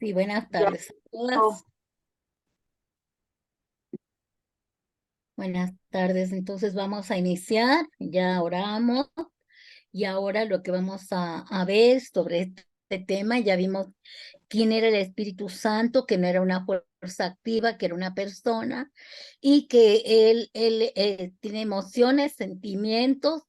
Sí, buenas Ya. tardes a Oh, todas. Buenas tardes. Entonces vamos a iniciar. Ya oramos y ahora lo que vamos a ver sobre este tema, ya vimos quién era el Espíritu Santo, que no era una fuerza activa, que era una persona y que él tiene emociones, sentimientos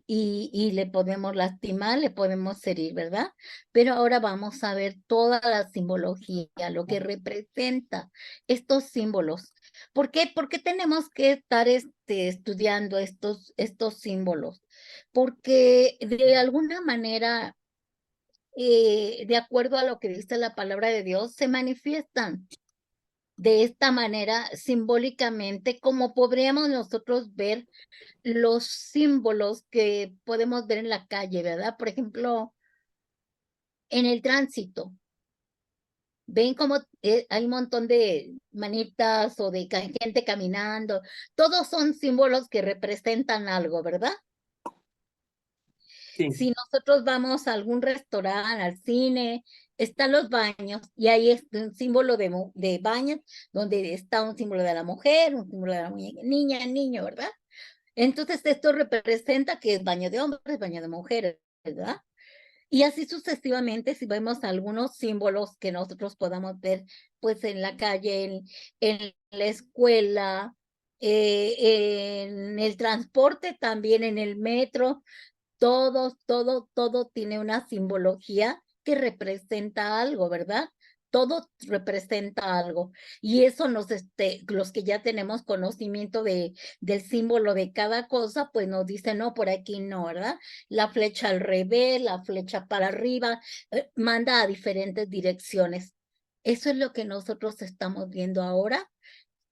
y le podemos lastimar, le podemos herir, ¿verdad? Pero ahora vamos a ver toda la simbología, lo que representa estos símbolos. ¿Por qué tenemos que estar estudiando estos símbolos? Porque de alguna manera de acuerdo a lo que dice la palabra de Dios, se manifiestan de esta manera simbólicamente, como podríamos nosotros ver los símbolos que podemos ver en la calle, ¿verdad? Por ejemplo, en el tránsito. Ven como hay un montón de manitas o de gente caminando. Todos son símbolos que representan algo, ¿verdad? sí, Si nosotros vamos a algún restaurante, al cine, están los baños y ahí es un símbolo de baños, donde está un símbolo de la mujer, un símbolo de la niña, niño, ¿verdad? Entonces esto representa que es baño de hombres, baño de mujeres, ¿verdad? Y así sucesivamente, si vemos algunos símbolos que nosotros podamos ver, pues en la calle, en la escuela, en el transporte, también en el metro, todo tiene una simbología que representa algo, ¿verdad? Todo representa algo. Y eso los que ya tenemos conocimiento del símbolo de cada cosa, pues nos dicen, no, por aquí no, ¿verdad? La flecha al revés, la flecha para arriba, manda a diferentes direcciones. Eso es lo que nosotros estamos viendo ahora,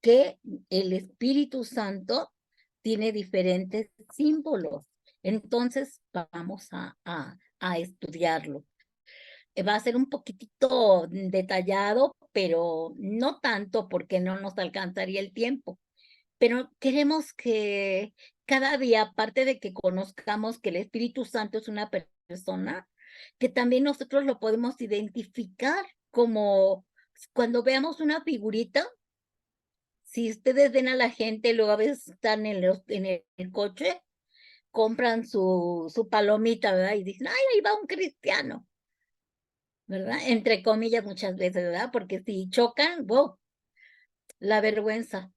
que el Espíritu Santo tiene diferentes símbolos. Entonces, vamos a estudiarlo. Va a ser un poquitito detallado, pero no tanto porque no nos alcanzaría el tiempo. Pero queremos que cada día, aparte de que conozcamos que el Espíritu Santo es una persona, que también nosotros lo podemos identificar como cuando veamos una figurita. Si ustedes ven a la gente, luego a veces están en el coche, compran su palomita, ¿verdad? Y dicen, ay, ahí va un cristiano, ¿verdad? Entre comillas muchas veces, ¿verdad? Porque si chocan, wow, la vergüenza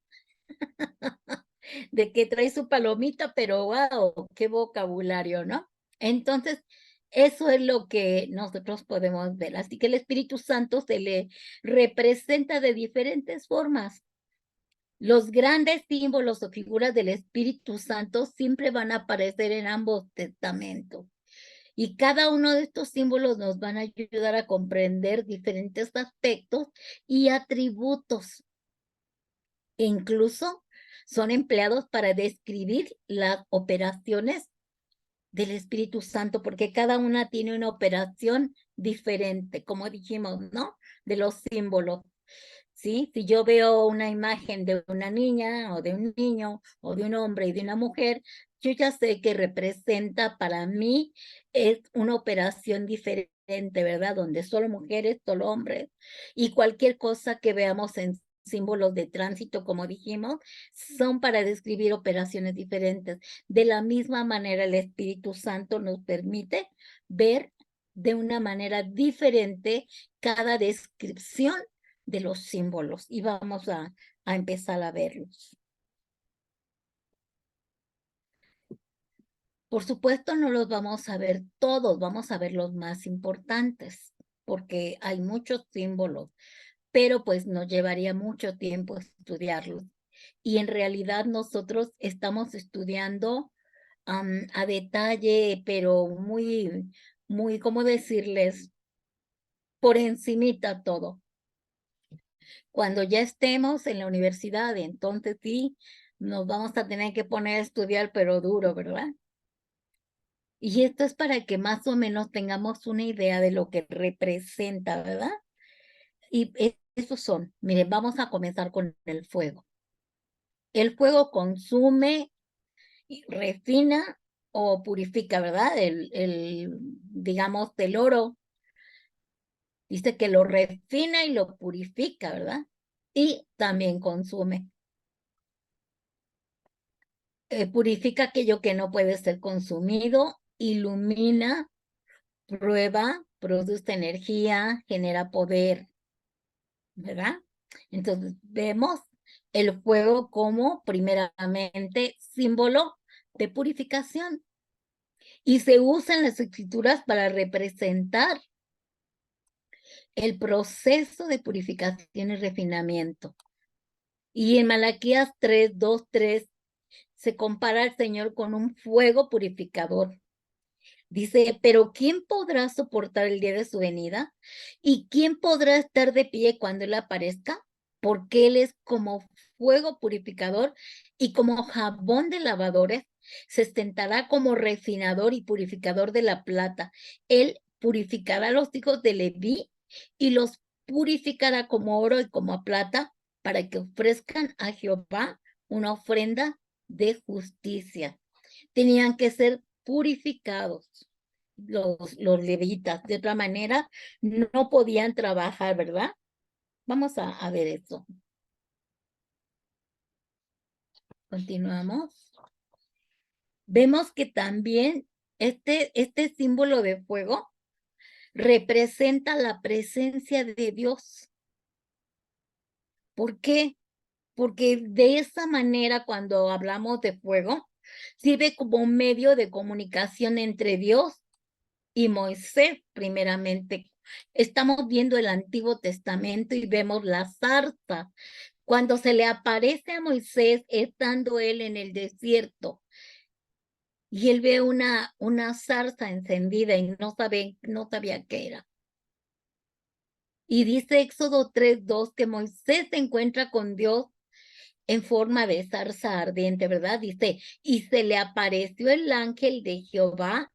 de que trae su palomita, pero wow, qué vocabulario, ¿no? Entonces, eso es lo que nosotros podemos ver. Así que el Espíritu Santo se le representa de diferentes formas. Los grandes símbolos o figuras del Espíritu Santo siempre van a aparecer en ambos testamentos. Y cada uno de estos símbolos nos van a ayudar a comprender diferentes aspectos y atributos. E incluso son empleados para describir las operaciones del Espíritu Santo, porque cada una tiene una operación diferente, como dijimos, ¿no? De los símbolos. ¿Sí? Si yo veo una imagen de una niña o de un niño o de un hombre y de una mujer, yo ya sé que representa para mí es una operación diferente, ¿verdad? Donde solo mujeres, solo hombres y cualquier cosa que veamos en símbolos de tránsito, como dijimos, son para describir operaciones diferentes. De la misma manera, el Espíritu Santo nos permite ver de una manera diferente cada descripción de los símbolos y vamos a empezar a verlos. Por supuesto, no los vamos a ver todos, vamos a ver los más importantes, porque hay muchos símbolos, pero pues nos llevaría mucho tiempo estudiarlos. Y en realidad nosotros estamos estudiando a detalle, pero muy, ¿cómo decirles? Por encimita todo. Cuando ya estemos en la universidad, entonces sí, nos vamos a tener que poner a estudiar, pero duro, ¿verdad? Y esto es para que más o menos tengamos una idea de lo que representa, ¿verdad? Y esos son, miren, vamos a comenzar con el fuego. El fuego consume, refina o purifica, ¿verdad? Digamos, el oro Dice que lo refina y lo purifica, ¿verdad? Y también consume. Purifica aquello que no puede ser consumido, ilumina, prueba, produce energía, genera poder, ¿verdad? Entonces vemos el fuego como primeramente símbolo de purificación y se usa en las escrituras para representar el proceso de purificación y refinamiento. Y en Malaquías 3:2-3 se compara al Señor con un fuego purificador. Dice, pero ¿quién podrá soportar el día de su venida? ¿Y quién podrá estar de pie cuando Él aparezca? Porque Él es como fuego purificador y como jabón de lavadores, se sentará como refinador y purificador de la plata. Él purificará a los hijos de Leví y los purificará como oro y como plata para que ofrezcan a Jehová una ofrenda de justicia. Tenían que ser purificados los levitas, de otra manera no podían trabajar, ¿verdad? Vamos a ver eso. Continuamos. Vemos que también este símbolo de fuego representa la presencia de Dios. ¿Por qué? Porque de esa manera, cuando hablamos de fuego, sirve como un medio de comunicación entre Dios y Moisés, primeramente. Estamos viendo el Antiguo Testamento y vemos la zarza. Cuando se le aparece a Moisés, estando él en el desierto, y él ve una zarza encendida y no sabía qué era. Y dice Éxodo 3:2 que Moisés se encuentra con Dios en forma de zarza ardiente, ¿verdad? Dice, y se le apareció el ángel de Jehová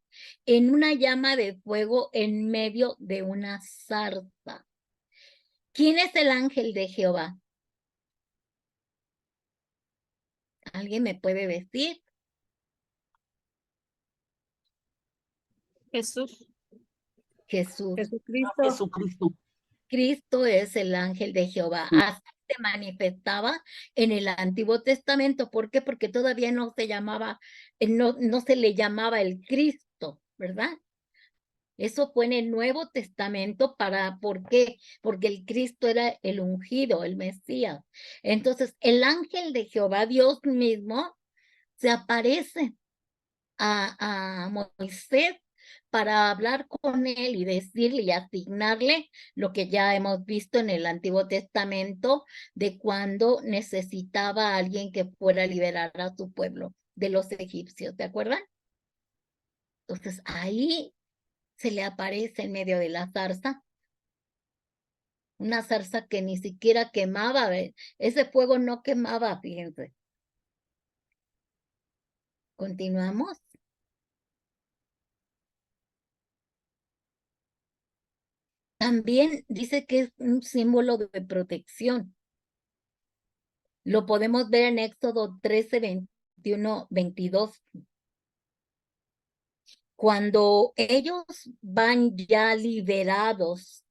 en una llama de fuego en medio de una zarza. ¿Quién es el ángel de Jehová? ¿Alguien me puede decir? Jesús. Jesús. Jesucristo. Jesucristo. Cristo es el ángel de Jehová. Así se manifestaba en el Antiguo Testamento. ¿Por qué? Porque todavía no se llamaba, no se le llamaba el Cristo, ¿verdad? Eso fue en el Nuevo Testamento ¿por qué? Porque el Cristo era el ungido, el Mesías. Entonces, el ángel de Jehová, Dios mismo, se aparece a Moisés para hablar con él y decirle y asignarle lo que ya hemos visto en el Antiguo Testamento de cuando necesitaba a alguien que fuera a liberar a su pueblo de los egipcios, ¿te acuerdan? Entonces ahí se le aparece en medio de la zarza, una zarza que ni siquiera quemaba, ese fuego no quemaba, fíjense. Continuamos. También dice que es un símbolo de protección. Lo podemos ver en Éxodo 13:21-22. Cuando ellos van ya liberados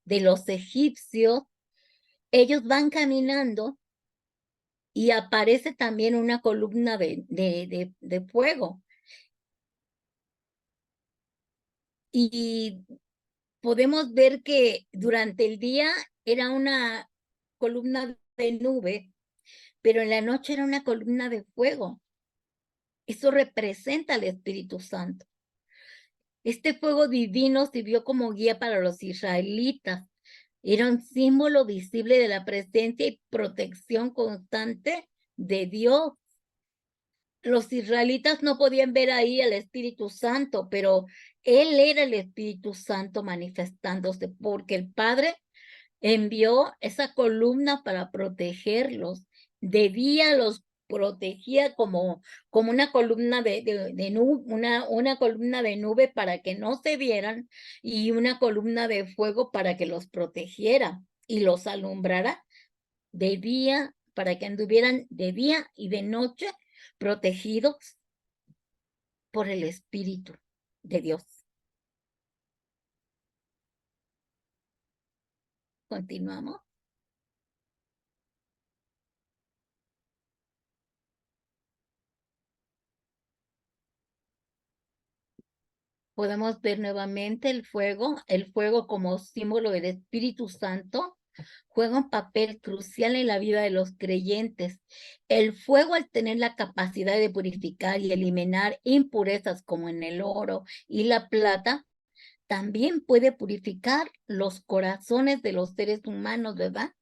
de los egipcios, ellos van caminando y aparece también una columna de fuego. Y podemos ver que durante el día era una columna de nube, pero en la noche era una columna de fuego. Eso representa al Espíritu Santo. Este fuego divino sirvió como guía para los israelitas. Era un símbolo visible de la presencia y protección constante de Dios. Los israelitas no podían ver ahí al Espíritu Santo, pero Él era el Espíritu Santo manifestándose, porque el Padre envió esa columna para protegerlos. De día los protegía como una columna de nube, una columna de nube para que no se vieran y una columna de fuego para que los protegiera y los alumbrara de día, para que anduvieran de día y de noche protegidos por el Espíritu de Dios. Continuamos. Podemos ver nuevamente el fuego como símbolo del Espíritu Santo, juega un papel crucial en la vida de los creyentes. El fuego, al tener la capacidad de purificar y eliminar impurezas como en el oro y la plata, también puede purificar los corazones de los seres humanos, ¿verdad?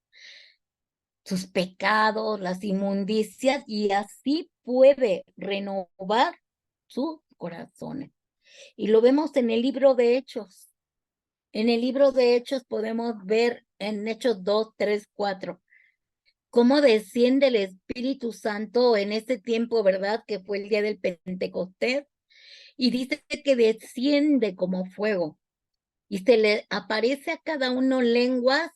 Sus pecados, las inmundicias, y así puede renovar sus corazones. Y lo vemos en el libro de Hechos. En el libro de Hechos podemos ver en Hechos 2, 3, 4, cómo desciende el Espíritu Santo en ese tiempo, ¿verdad? Que fue el día del Pentecostés. Y dice que desciende como fuego. Y se le aparece a cada uno lenguas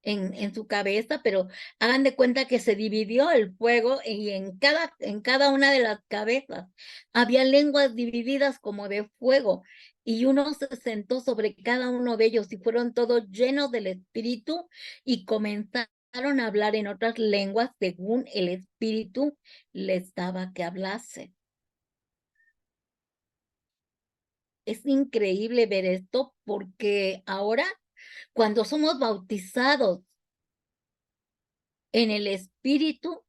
en su cabeza, pero hagan de cuenta que se dividió el fuego y en cada una de las cabezas había lenguas divididas como de fuego, y uno se sentó sobre cada uno de ellos y fueron todos llenos del Espíritu y comenzaron a hablar en otras lenguas según el Espíritu les daba que hablase. Es increíble ver esto, porque ahora, cuando somos bautizados en el Espíritu,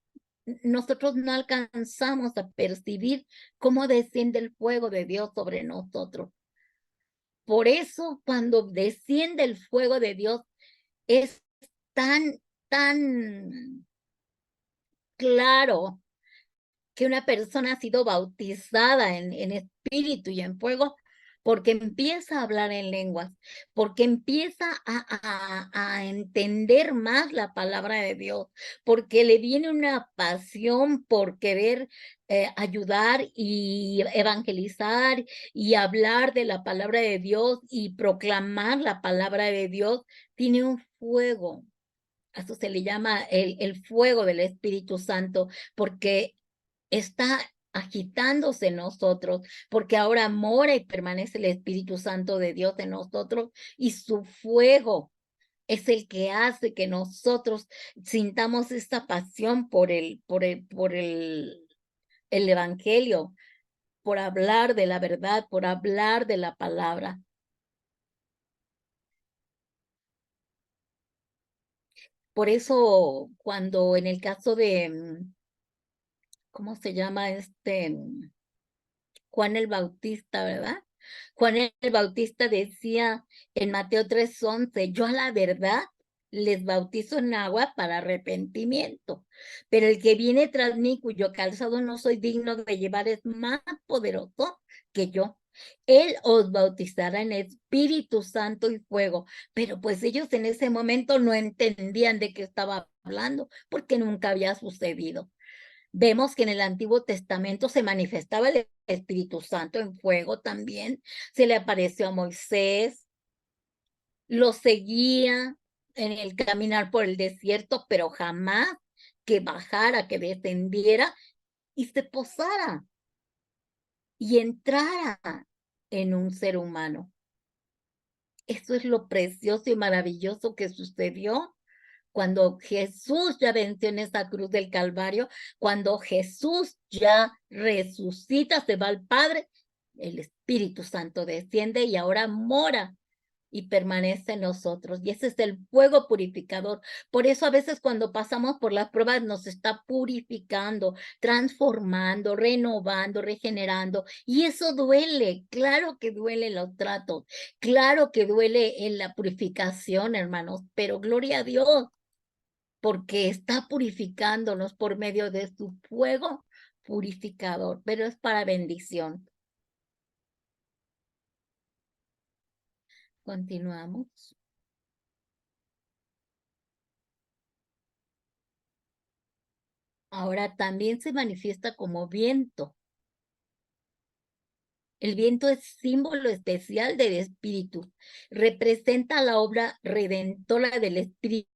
nosotros no alcanzamos a percibir cómo desciende el fuego de Dios sobre nosotros. Por eso, cuando desciende el fuego de Dios, es tan claro que una persona ha sido bautizada en espíritu y en fuego, porque empieza a hablar en lenguas, porque empieza a entender más la palabra de Dios, porque le viene una pasión por querer ayudar y evangelizar y hablar de la palabra de Dios y proclamar la palabra de Dios. Tiene un fuego. A eso se le llama el fuego del Espíritu Santo, porque está agitándose en nosotros, porque ahora mora y permanece el Espíritu Santo de Dios en nosotros, y su fuego es el que hace que nosotros sintamos esta pasión por el evangelio, por hablar de la verdad, por hablar de la palabra. Por eso, cuando en el caso de, ¿cómo se llama Juan el Bautista, ¿verdad? Juan el Bautista decía en Mateo 3:11, yo a la verdad les bautizo en agua para arrepentimiento, pero el que viene tras mí, cuyo calzado no soy digno de llevar, es más poderoso que yo. Él os bautizará en Espíritu Santo y fuego. Pero pues ellos en ese momento no entendían de qué estaba hablando, porque nunca había sucedido. Vemos que en el Antiguo Testamento se manifestaba el Espíritu Santo en fuego también. Se le apareció a Moisés, lo seguía en el caminar por el desierto, pero jamás que bajara, que descendiera y se posara y entrara en un ser humano. Eso es lo precioso y maravilloso que sucedió cuando Jesús ya venció en esa cruz del Calvario, cuando Jesús ya resucita, se va al Padre, el Espíritu Santo desciende y ahora mora y permanece en nosotros. Y ese es el fuego purificador. Por eso a veces cuando pasamos por las pruebas nos está purificando, transformando, renovando, regenerando. Y eso duele, claro que duele los tratos, claro que duele en la purificación, hermanos, pero gloria a Dios, porque está purificándonos por medio de su fuego purificador, pero es para bendición. Continuamos. Ahora también se manifiesta como viento. El viento es símbolo especial del Espíritu. Representa la obra redentora del Espíritu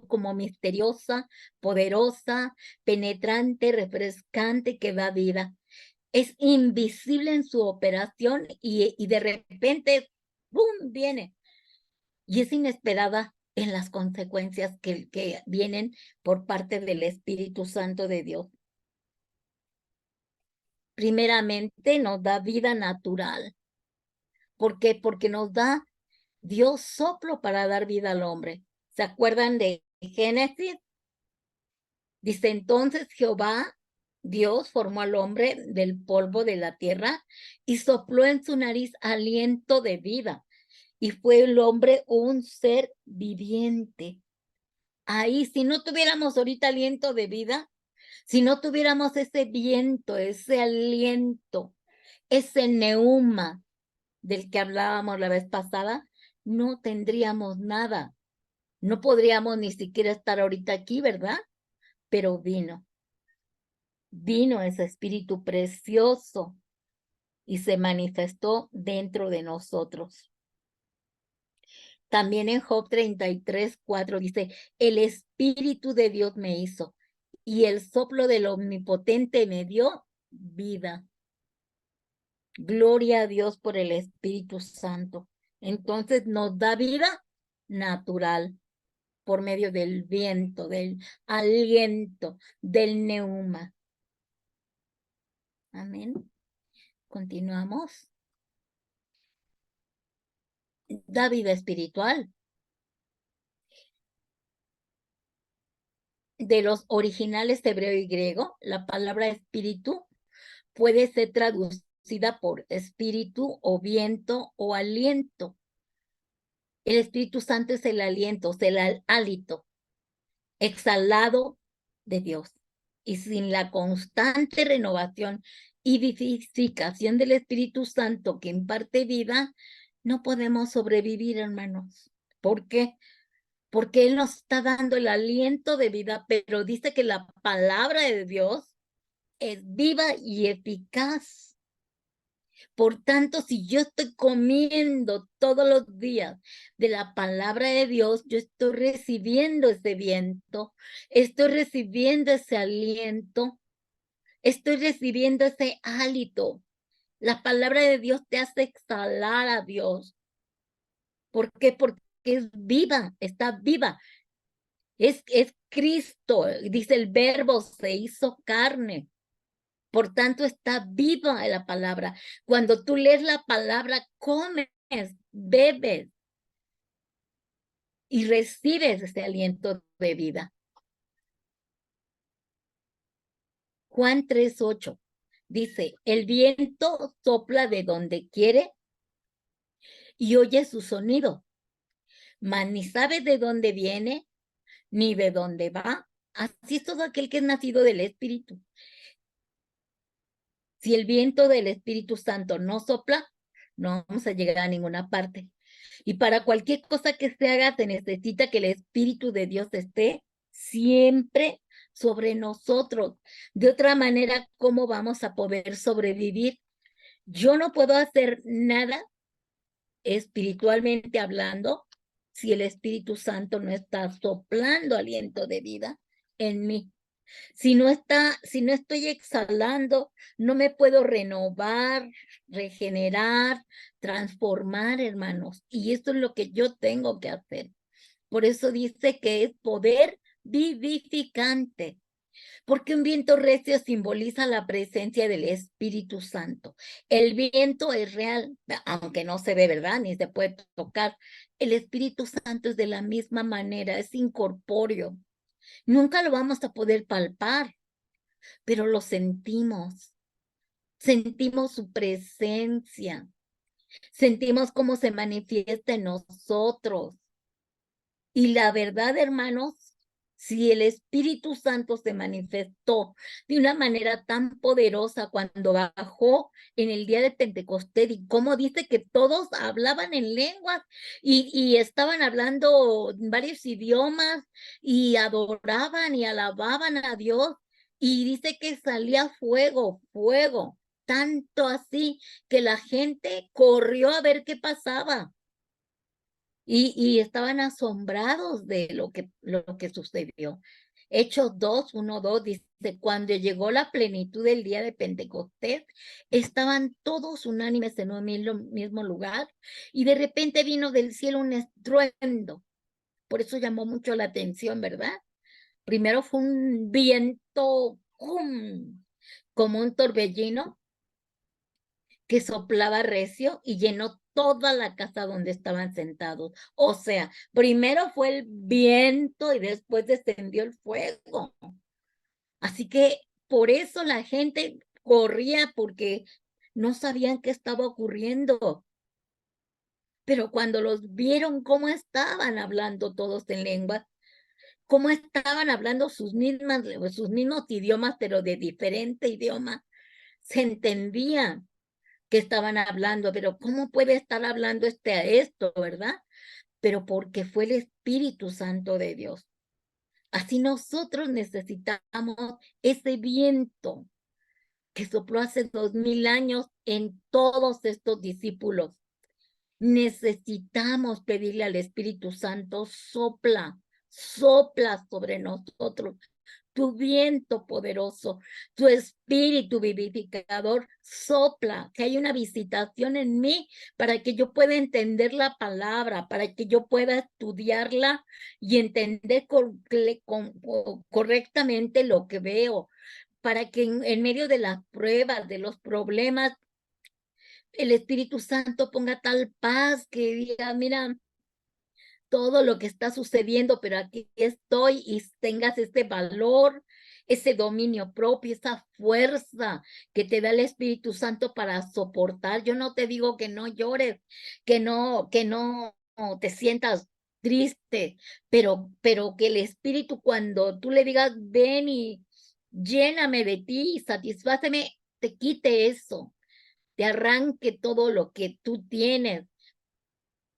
como misteriosa, poderosa, penetrante, refrescante, que da vida. Es invisible en su operación y de repente, ¡bum!, viene. Y es inesperada en las consecuencias que vienen por parte del Espíritu Santo de Dios. Primeramente nos da vida natural. ¿Por qué? Porque nos da Dios soplo para dar vida al hombre. ¿Se acuerdan de Génesis? Dice, entonces Jehová, Dios, formó al hombre del polvo de la tierra y sopló en su nariz aliento de vida. Y fue el hombre un ser viviente. Ahí, si no tuviéramos ahorita aliento de vida, si no tuviéramos ese viento, ese aliento, ese neuma del que hablábamos la vez pasada, no tendríamos nada. No podríamos ni siquiera estar ahorita aquí, ¿verdad? Pero vino ese espíritu precioso y se manifestó dentro de nosotros. También en Job 33:4 dice, el Espíritu de Dios me hizo y el soplo del Omnipotente me dio vida. Gloria a Dios por el Espíritu Santo. Entonces nos da vida natural por medio del viento, del aliento, del neuma. Amén. Continuamos. Da vida espiritual. De los originales hebreo y griego, la palabra espíritu puede ser traducida por espíritu o viento o aliento. El Espíritu Santo es el aliento, es el hálito exhalado de Dios. Y sin la constante renovación y vivificación del Espíritu Santo que imparte vida, no podemos sobrevivir, hermanos. ¿Por qué? Porque Él nos está dando el aliento de vida, pero dice que la palabra de Dios es viva y eficaz. Por tanto, si yo estoy comiendo todos los días de la palabra de Dios, yo estoy recibiendo ese viento, estoy recibiendo ese aliento, estoy recibiendo ese hálito. La palabra de Dios te hace exhalar a Dios. ¿Por qué? Porque es viva, está viva. Es Cristo, dice el verbo, se hizo carne. Por tanto, está viva la palabra. Cuando tú lees la palabra, comes, bebes y recibes ese aliento de vida. Juan 3:8 dice, el viento sopla de donde quiere y oye su sonido, mas ni sabe de dónde viene ni de dónde va. Así es todo aquel que es nacido del Espíritu. Si el viento del Espíritu Santo no sopla, no vamos a llegar a ninguna parte. Y para cualquier cosa que se haga, se necesita que el Espíritu de Dios esté siempre sobre nosotros. De otra manera, ¿cómo vamos a poder sobrevivir? Yo no puedo hacer nada espiritualmente hablando si el Espíritu Santo no está soplando aliento de vida en mí. Si no estoy exhalando, no me puedo renovar, regenerar, transformar, hermanos. Y esto es lo que yo tengo que hacer. Por eso dice que es poder vivificante. Porque un viento recio simboliza la presencia del Espíritu Santo. El viento es real, aunque no se ve, ¿verdad? Ni se puede tocar. El Espíritu Santo es de la misma manera, es incorpóreo. Nunca lo vamos a poder palpar, pero lo sentimos. Sentimos su presencia. Sentimos cómo se manifiesta en nosotros. Y la verdad, hermanos, si el Espíritu Santo se manifestó de una manera tan poderosa cuando bajó en el día de Pentecostés, y como dice que todos hablaban en lenguas y estaban hablando varios idiomas y adoraban y alababan a Dios, y dice que salía fuego, fuego, tanto así que la gente corrió a ver qué pasaba. Y estaban asombrados de lo que sucedió. Hechos 2:1-2 dice, cuando llegó la plenitud del día de Pentecostés, estaban todos unánimes en un mismo lugar y de repente vino del cielo un estruendo Por eso llamó mucho la atención, ¿verdad? Primero fue un viento, ¡pum!, como un torbellino que soplaba recio y llenó toda la casa donde estaban sentados. O sea, primero fue el viento y después descendió el fuego. Así que por eso la gente corría, porque no sabían qué estaba ocurriendo. Pero cuando los vieron cómo estaban hablando todos en lengua, cómo estaban hablando sus mismos idiomas, pero de diferente idioma, se entendía que estaban hablando, pero ¿cómo puede estar hablando a esto, verdad? Pero porque fue el Espíritu Santo de Dios. Así nosotros necesitamos ese viento que sopló hace 2000 años en todos estos discípulos. Necesitamos pedirle al Espíritu Santo, sopla sobre nosotros tu viento poderoso, tu espíritu vivificador, sopla, que hay una visitación en mí para que yo pueda entender la palabra, para que yo pueda estudiarla y entender correctamente lo que veo, para que en medio de las pruebas, de los problemas, el Espíritu Santo ponga tal paz que diga, mira, todo lo que está sucediendo, pero aquí estoy, y tengas este valor, ese dominio propio, esa fuerza que te da el Espíritu Santo para soportar. Yo no te digo que no llores, que no te sientas triste, pero que el Espíritu, cuando tú le digas, ven y lléname de ti, satisfáceme, te quite eso, te arranque todo lo que tú tienes,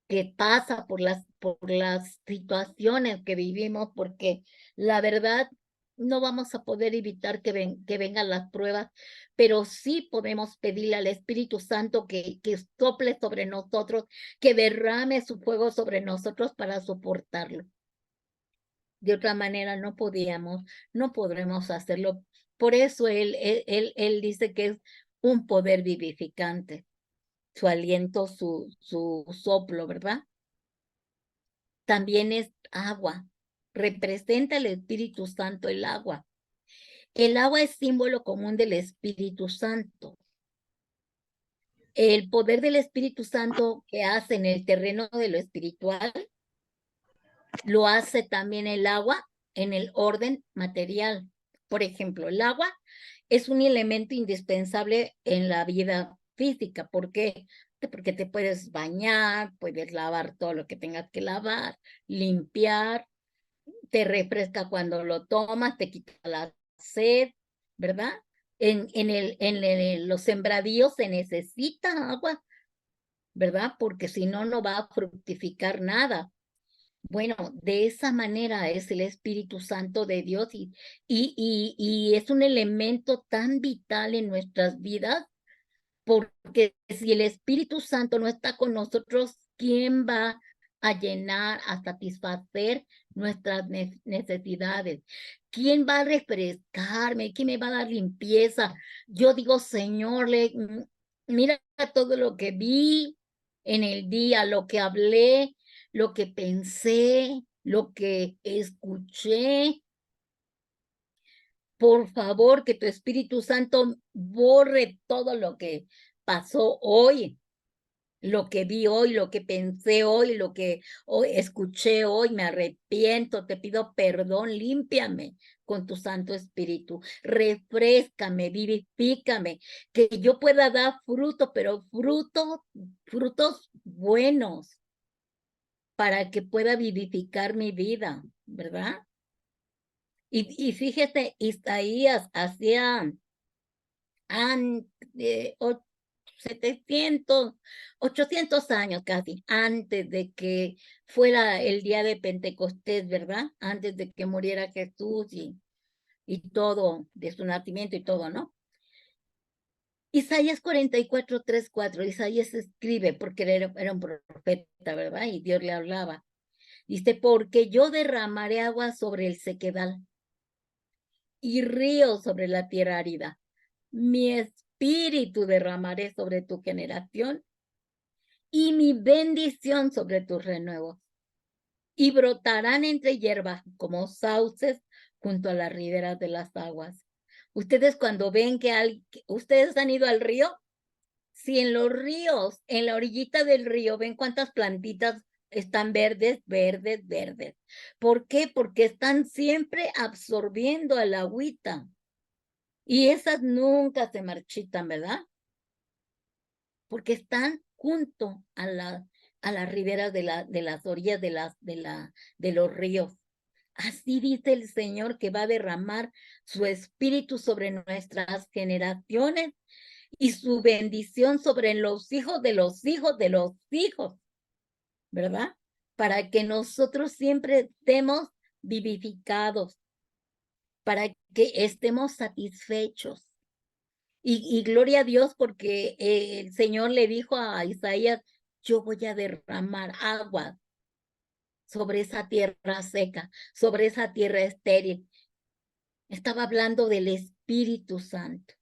que pasa por las situaciones que vivimos, porque la verdad no vamos a poder evitar que vengan las pruebas, pero sí podemos pedirle al Espíritu Santo que sople sobre nosotros, que derrame su fuego sobre nosotros para soportarlo. De otra manera no podremos hacerlo. Por eso él dice que es un poder vivificante, su aliento, su soplo, ¿verdad? También es agua. Representa el Espíritu Santo el agua. El agua es símbolo común del Espíritu Santo. El poder del Espíritu Santo que hace en el terreno de lo espiritual, lo hace también el agua en el orden material. Por ejemplo, el agua es un elemento indispensable en la vida física. ¿Por qué? Porque te puedes bañar, puedes lavar todo lo que tengas que lavar, limpiar, te refresca cuando lo tomas, te quita la sed, ¿verdad? Los sembradíos se necesita agua, ¿verdad? Porque si no, no va a fructificar nada. Bueno, de esa manera es el Espíritu Santo de Dios, y es un elemento tan vital en nuestras vidas, porque si el Espíritu Santo no está con nosotros, ¿quién va a llenar, a satisfacer nuestras necesidades? ¿Quién va a refrescarme? ¿Quién me va a dar limpieza? Yo digo, Señor, mira todo lo que vi en el día, lo que hablé, lo que pensé, lo que escuché. Por favor, que tu Espíritu Santo borre todo lo que pasó hoy, lo que vi hoy, lo que pensé hoy, lo que hoy escuché hoy. Me arrepiento, te pido perdón, límpiame con tu Santo Espíritu, refréscame, vivifícame, que yo pueda dar fruto, pero frutos buenos, para que pueda vivificar mi vida, ¿verdad? Y fíjese, Isaías hacía 700, 800 años casi, antes de que fuera el día de Pentecostés, ¿verdad? Antes de que muriera Jesús y todo, de su nacimiento y todo, ¿no? Isaías 44, 3, 4, Isaías escribe, porque era un profeta, ¿verdad? Y Dios le hablaba. Dice, porque yo derramaré agua sobre el sequedal y ríos sobre la tierra árida. Mi espíritu derramaré sobre tu generación y mi bendición sobre tus renuevos. y brotarán entre hierbas como sauces junto a las riberas de las aguas. Ustedes cuando ven que ustedes han ido al río, si en los ríos, en la orillita del río, ven cuántas plantitas están verdes, verdes, verdes. ¿Por qué? Porque están siempre absorbiendo el agüita. Y esas nunca se marchitan, ¿verdad? Porque están junto a las riberas de las orillas de los ríos. Así dice el Señor que va a derramar su espíritu sobre nuestras generaciones y su bendición sobre los hijos de los hijos de los hijos, ¿verdad? Para que nosotros siempre estemos vivificados, para que estemos satisfechos. Y gloria a Dios porque el Señor le dijo a Isaías, yo voy a derramar agua sobre esa tierra seca, sobre esa tierra estéril. Estaba hablando del Espíritu Santo.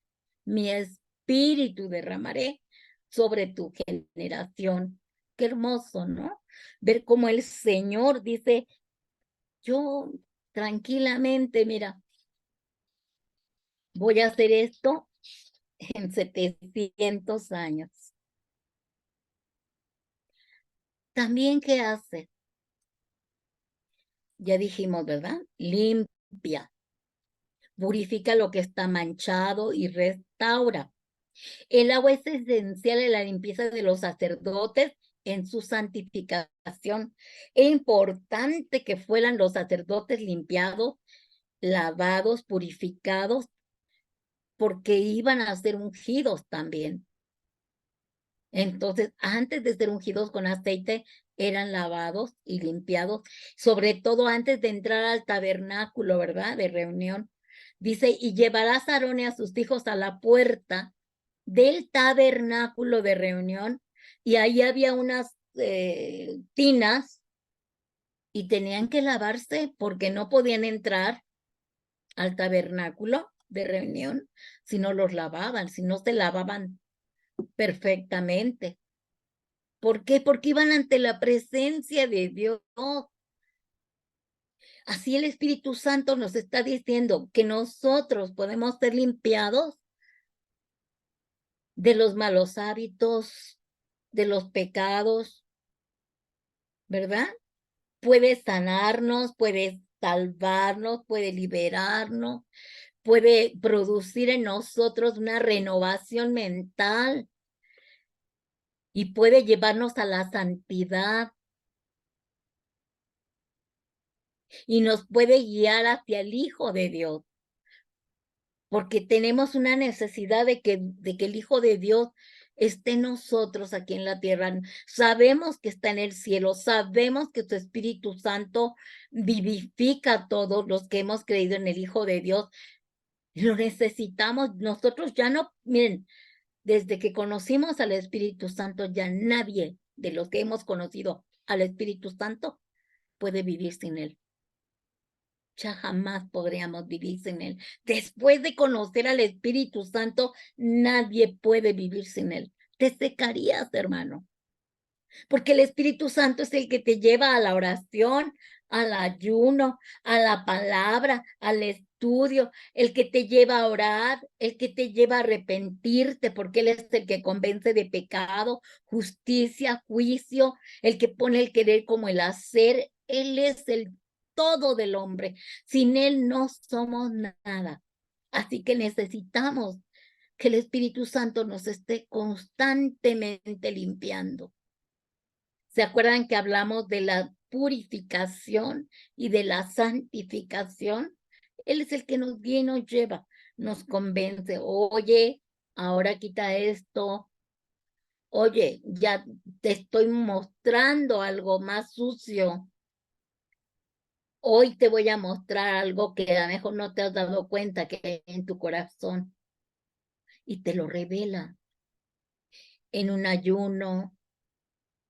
Mi espíritu derramaré sobre tu generación. Qué hermoso, ¿no? Ver cómo el Señor dice, yo tranquilamente, mira, voy a hacer esto en 700 años. También, ¿qué hace? Ya dijimos, ¿verdad? Limpia, purifica lo que está manchado y restaura. El agua es esencial en la limpieza de los sacerdotes en su santificación. Es importante que fueran los sacerdotes limpiados, lavados, purificados, porque iban a ser ungidos también. Entonces, antes de ser ungidos con aceite, eran lavados y limpiados, sobre todo antes de entrar al tabernáculo, ¿verdad? De reunión. Dice, y llevarás a Aarón y a sus hijos a la puerta del tabernáculo de reunión, y ahí había unas tinas, y tenían que lavarse porque no podían entrar al tabernáculo de reunión si no los lavaban, si no se lavaban perfectamente. ¿Por qué? Porque iban ante la presencia de Dios. Así el Espíritu Santo nos está diciendo que nosotros podemos ser limpiados de los malos hábitos, de los pecados, ¿verdad? Puede sanarnos, puede salvarnos, puede liberarnos, puede producir en nosotros una renovación mental y puede llevarnos a la santidad y nos puede guiar hacia el Hijo de Dios, porque tenemos una necesidad de que el Hijo de Dios esté en nosotros aquí en la tierra. Sabemos que está en el cielo, sabemos que su Espíritu Santo vivifica a todos los que hemos creído en el Hijo de Dios. Lo necesitamos. Nosotros ya no, miren, desde que conocimos al Espíritu Santo, ya nadie de los que hemos conocido al Espíritu Santo puede vivir sin él. Ya jamás podríamos vivir sin él. Después de conocer al Espíritu Santo, nadie puede vivir sin él. Te secarías, hermano, porque el Espíritu Santo es el que te lleva a la oración, al ayuno, a la palabra, al estudio, el que te lleva a orar, el que te lleva a arrepentirte, porque Él es el que convence de pecado, justicia, juicio, el que pone el querer como el hacer. Él es el todo del hombre. Sin Él no somos nada. Así que necesitamos que el Espíritu Santo nos esté constantemente limpiando. ¿Se acuerdan que hablamos de la purificación y de la santificación? Él es el que nos guía y nos lleva, nos convence. Oye, ahora quita esto. Oye, ya te estoy mostrando algo más sucio. Hoy te voy a mostrar algo que a lo mejor no te has dado cuenta que hay en tu corazón. Y te lo revela en un ayuno,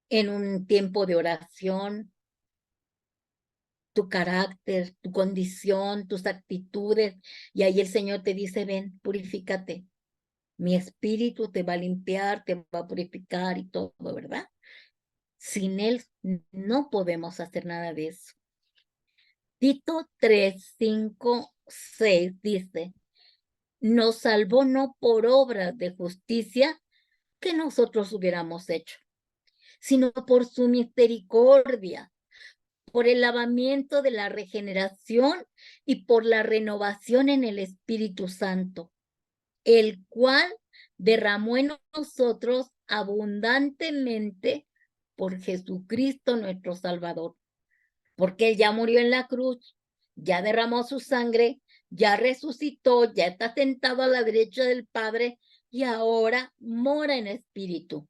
en un tiempo de oración, tu carácter, tu condición, tus actitudes. Y ahí el Señor te dice, ven, purifícate. Mi espíritu te va a limpiar, te va a purificar y todo, ¿verdad? Sin Él no podemos hacer nada de eso. Tito 3, 5, 6 dice, nos salvó no por obras de justicia que nosotros hubiéramos hecho, sino por su misericordia, por el lavamiento de la regeneración y por la renovación en el Espíritu Santo, el cual derramó en nosotros abundantemente por Jesucristo nuestro Salvador, porque Él ya murió en la cruz, ya derramó su sangre, ya resucitó, ya está sentado a la derecha del Padre y ahora mora en espíritu.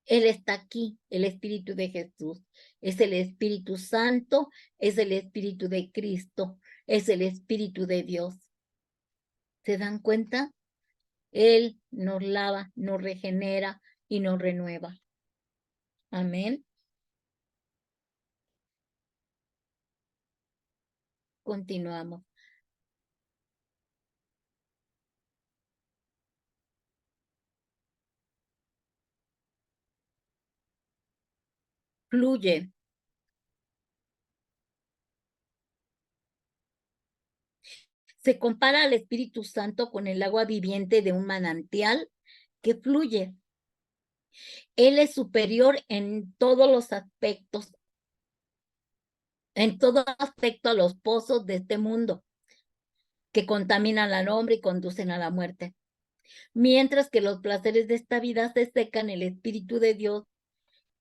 Él está aquí, el Espíritu de Jesús. Es el Espíritu Santo, es el Espíritu de Cristo, es el Espíritu de Dios. ¿Se dan cuenta? Él nos lava, nos regenera y nos renueva. Amén. Continuamos. Fluye. Se compara al Espíritu Santo con el agua viviente de un manantial que fluye. Él es superior en todos los aspectos, en todo aspecto a los pozos de este mundo que contaminan al hombre y conducen a la muerte. Mientras que los placeres de esta vida se secan, el Espíritu de Dios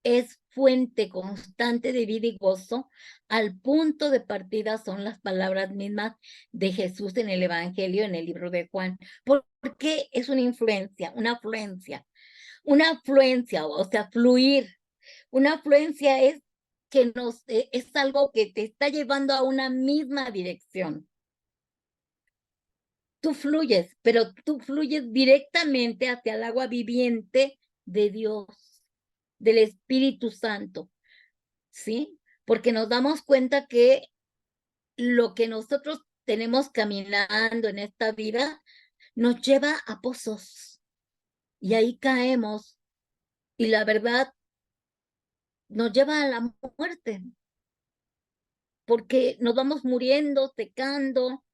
es fuente constante de vida y gozo. Al punto de partida son las palabras mismas de Jesús en el Evangelio, en el libro de Juan. ¿Por qué es una influencia? Una afluencia, o sea, fluir. Una afluencia es que es algo que te está llevando a una misma dirección. Tú fluyes, pero tú fluyes directamente hacia el agua viviente de Dios, del Espíritu Santo, ¿sí? Porque nos damos cuenta que lo que nosotros tenemos caminando en esta vida nos lleva a pozos y ahí caemos y la verdad nos lleva a la muerte porque nos vamos muriendo, secando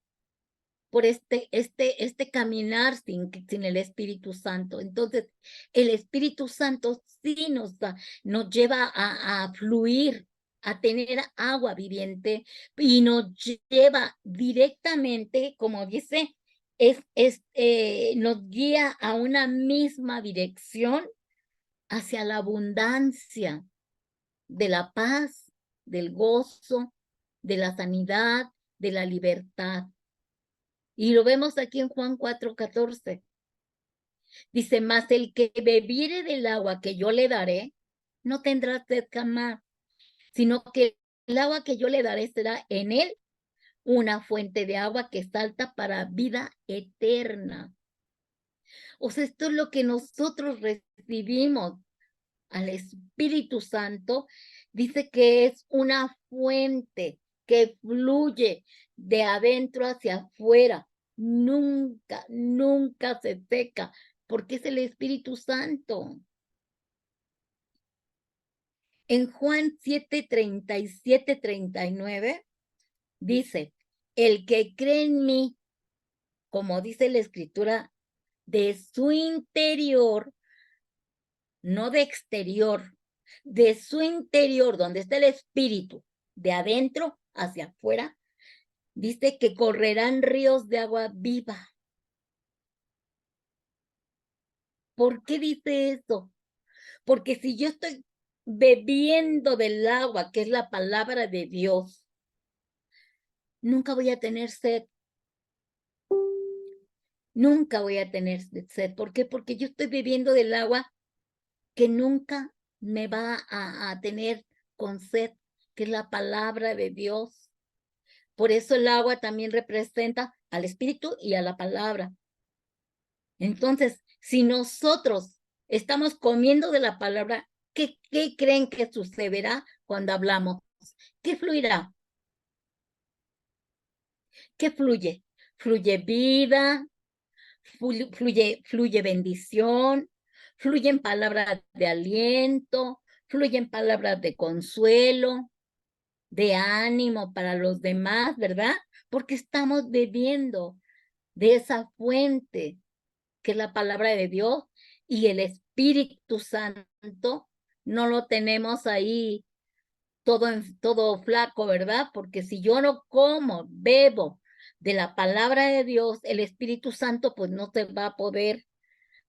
por este caminar sin el Espíritu Santo. Entonces, el Espíritu Santo sí nos lleva a fluir, a tener agua viviente y nos lleva directamente, como dice, nos guía a una misma dirección hacia la abundancia de la paz, del gozo, de la sanidad, de la libertad. Y lo vemos aquí en Juan 4:14. Dice, mas el que bebiere del agua que yo le daré, no tendrá sed jamás, sino que el agua que yo le daré será en él una fuente de agua que salta para vida eterna. O sea, esto es lo que nosotros recibimos al Espíritu Santo. Dice que es una fuente que fluye de adentro hacia afuera. Nunca, nunca se seca, porque es el Espíritu Santo. En Juan 7:37, 39, dice, el que cree en mí, como dice la Escritura, de su interior, no de exterior, de su interior, donde está el Espíritu, de adentro hacia afuera, dice que correrán ríos de agua viva. ¿Por qué dice eso? Porque si yo estoy bebiendo del agua, que es la palabra de Dios, nunca voy a tener sed. Nunca voy a tener sed. ¿Por qué? Porque yo estoy bebiendo del agua que nunca me va a tener con sed, que es la palabra de Dios. Por eso el agua también representa al Espíritu y a la palabra. Entonces, si nosotros estamos comiendo de la palabra, ¿qué creen que sucederá cuando hablamos? ¿Qué fluirá? ¿Qué fluye? Fluye vida, fluye bendición, fluyen palabras de aliento, fluyen palabras de consuelo, de ánimo para los demás, ¿verdad? Porque estamos bebiendo de esa fuente que es la palabra de Dios, y el Espíritu Santo no lo tenemos ahí todo flaco, ¿verdad? Porque si yo no como, bebo de la palabra de Dios, el Espíritu Santo pues no se va a poder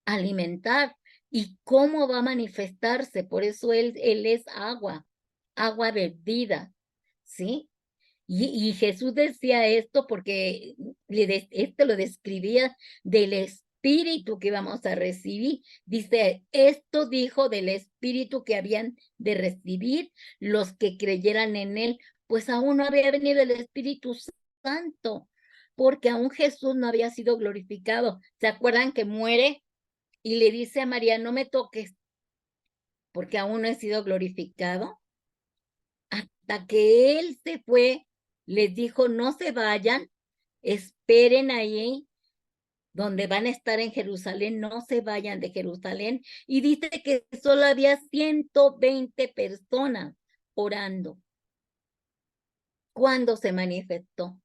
alimentar. ¿Y cómo va a manifestarse? Por eso él es agua, agua de vida, ¿sí? Y Jesús decía esto porque esto lo describía del espíritu que íbamos a recibir. Dice, esto dijo del espíritu que habían de recibir los que creyeran en él, pues aún no había venido el Espíritu Santo, porque aún Jesús no había sido glorificado. ¿Se acuerdan que muere y le dice a María, no me toques, porque aún no he sido glorificado? Hasta que él se fue, les dijo, no se vayan, esperen ahí donde van a estar en Jerusalén, no se vayan de Jerusalén. Y dice que solo había 120 personas orando cuando se manifestó.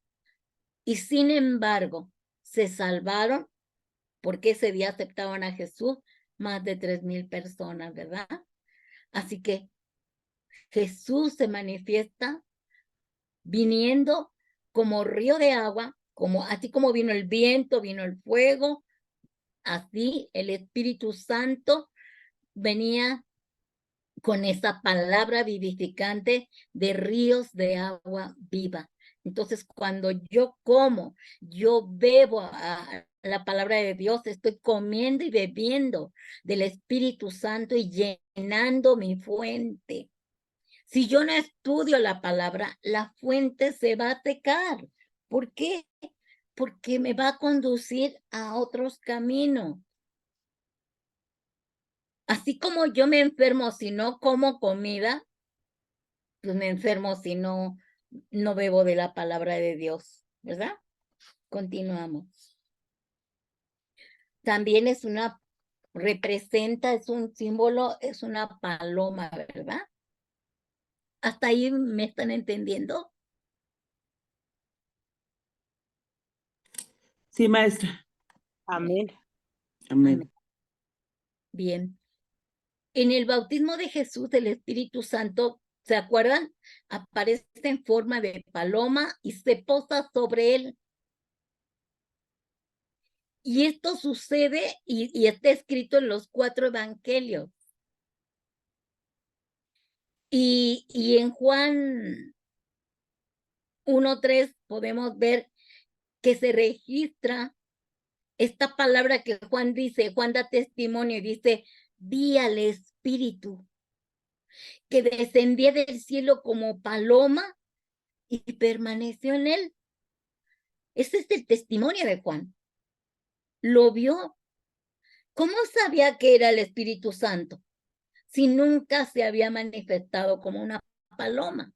Y sin embargo, se salvaron porque ese día aceptaban a Jesús más de 3,000 personas, ¿verdad? Así que Jesús se manifiesta viniendo como río de agua, así como vino el viento, vino el fuego, así el Espíritu Santo venía con esa palabra vivificante de ríos de agua viva. Entonces, cuando yo como, yo bebo a la palabra de Dios, estoy comiendo y bebiendo del Espíritu Santo y llenando mi fuente. Si yo no estudio la palabra, la fuente se va a secar. ¿Por qué? Porque me va a conducir a otros caminos. Así como yo me enfermo si no como comida, pues me enfermo si no bebo de la palabra de Dios, ¿verdad? Continuamos. También representa, es un símbolo, es una paloma, ¿verdad? ¿Hasta ahí me están entendiendo? Sí, maestra. Amén. Amén. Bien. En el bautismo de Jesús, el Espíritu Santo, ¿se acuerdan? Aparece en forma de paloma y se posa sobre él. Y esto sucede y está escrito en los 4 evangelios. Y en Juan 1:3 podemos ver que se registra esta palabra que Juan dice, Juan da testimonio y dice, vi al Espíritu que descendía del cielo como paloma y permaneció en él. Ese es el testimonio de Juan. Lo vio. ¿Cómo sabía que era el Espíritu Santo si nunca se había manifestado como una paloma?